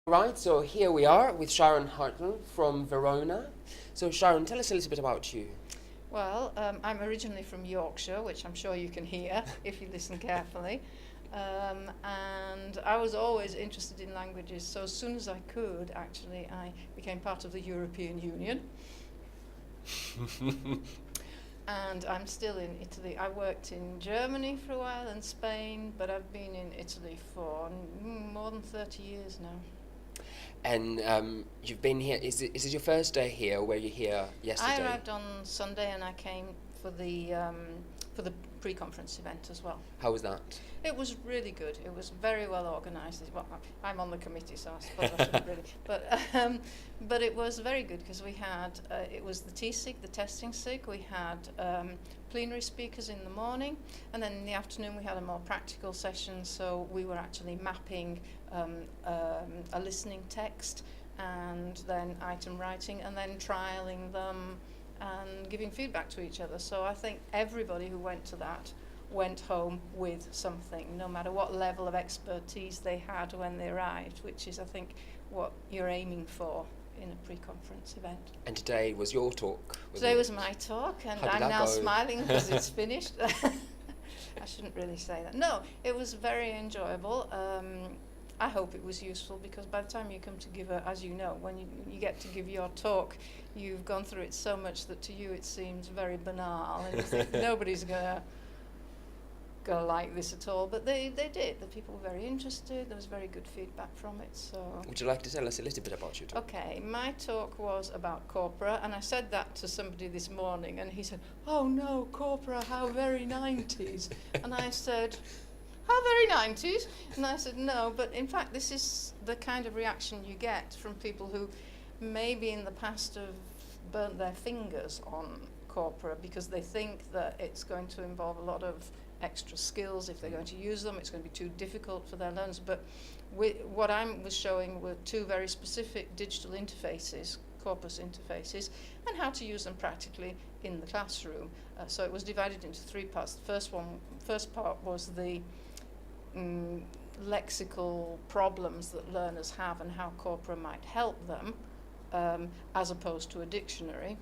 Right, so here we are with Sharon Hartle from Verona. So Sharon, tell us a little bit about you. Well, I'm originally from Yorkshire, which I'm sure you can hear if you listen carefully. And I was always interested in languages, so as soon as I could, actually, I became part of the European Union. And I'm still in Italy. I worked in Germany for a while and Spain, but I've been in Italy for more than 30 years now. And you've been here, is it your first day here, or were you here I yesterday? arrived on Sunday and I came for the pre-conference event as well. How was that? It was really good. It was very well organised. Well, I'm on the committee, so I suppose I shouldn't really. But it was very good because we had it was the TSIG, the testing SIG. We had plenary speakers in the morning, and then in the afternoon we had a more practical session. So we were actually mapping a listening text, and then item writing, and then trialling them and giving feedback to each other. So I think everybody who went to that went home with something, no matter what level of expertise they had when they arrived, which is, I think, what you're aiming for in a pre-conference event. And today was your talk? Today was my talk, and How did I'm that now go? smiling because it's finished. I shouldn't really say that. No, it was very enjoyable. I hope it was useful, because by the time you come to give as you know, when you get to give your talk, you've gone through it so much that to you it seems very banal, and you think nobody's gonna like this at all. But they did. The people were very interested. There was very good feedback from it. So. Would you like to tell us a little bit about your talk? Okay, my talk was about corpora, and I said that to somebody this morning, and he said, "Oh no, corpora, how very 90s." And I said, "How very 90s?" And I said, "No, but in fact this is the kind of reaction you get from people who maybe in the past have burnt their fingers on corpora, because they think that it's going to involve a lot of extra skills if they're going to use them. It's going to be too difficult for their learners." But what I was showing were two very specific digital interfaces, corpus interfaces, and how to use them practically in the classroom. So it was divided into three parts. The first part was the lexical problems that learners have and how corpora might help them, as opposed to a dictionary,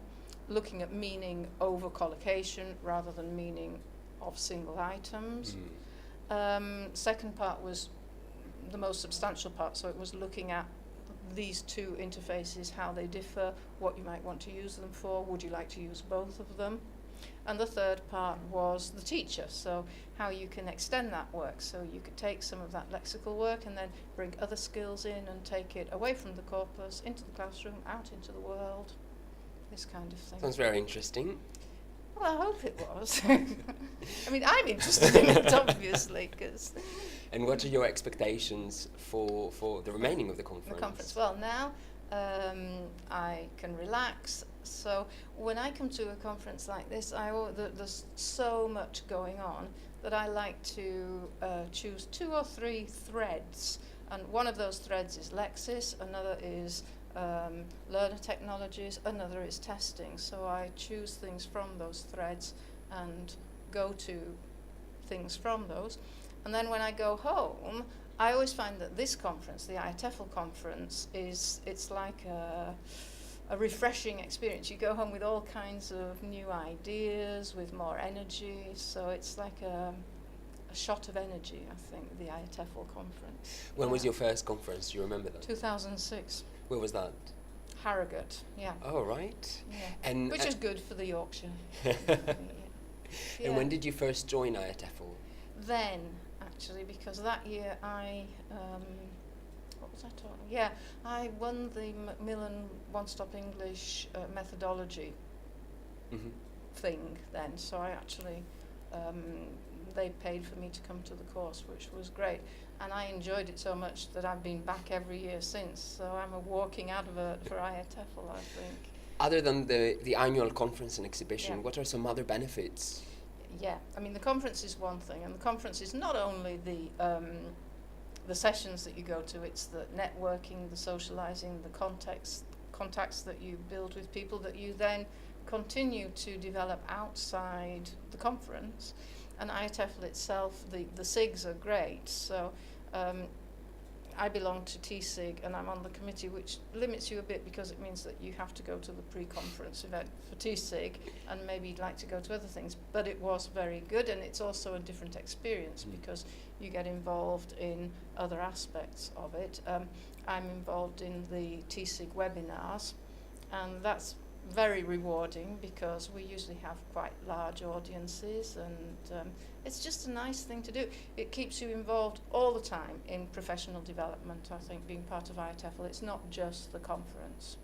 looking at meaning over collocation rather than meaning of single items. Second part was the most substantial part, so it was looking at these two interfaces, how they differ, what you might want to use them for, would you like to use both of them. And the third part was the teacher, so how you can extend that work. So you could take some of that lexical work and then bring other skills in and take it away from the corpus, into the classroom, out into the world, this kind of thing. Sounds very interesting. Well, I hope it was. I mean, I'm interested in it, obviously, because... And what are your expectations for the remaining of the conference? The conference. Well, now I can relax. So when I come to a conference like this, there's so much going on that I like to choose 2 or 3 threads. And one of those threads is Lexis, another is learner technologies, another is testing. So I choose things from those threads and go to things from those. And then when I go home, I always find that this conference, the IATEFL conference, it's like a refreshing experience. You go home with all kinds of new ideas, with more energy. So it's like a shot of energy, I think, the IATEFL conference. When was your first conference? Do you remember that? 2006. Where was that? Harrogate, yeah. Oh, right. Yeah. And Which is good for the Yorkshire. And when did you first join IATEFL? Then, actually, because that year what was I talking? Yeah, I won the Macmillan One Stop English methodology thing then. So I actually, they paid for me to come to the course, which was great. And I enjoyed it so much that I've been back every year since. So I'm a walking advert for IATEFL, I think. Other than the annual conference and exhibition, what are some other benefits? Yeah, I mean, the conference is one thing, and the conference is not only the sessions that you go to, it's the networking, the socializing, the contacts that you build with people that you then continue to develop outside the conference. And IATEFL itself, the SIGs are great. So I belong to TSIG and I'm on the committee, which limits you a bit because it means that you have to go to the pre-conference event for TSIG and maybe you'd like to go to other things. But it was very good, and it's also a different experience because you get involved in other aspects of it. I'm involved in the TSIG webinars, and that's very rewarding because we usually have quite large audiences, and it's just a nice thing to do. It keeps you involved all the time in professional development, I think, being part of IATEFL. It's not just the conference.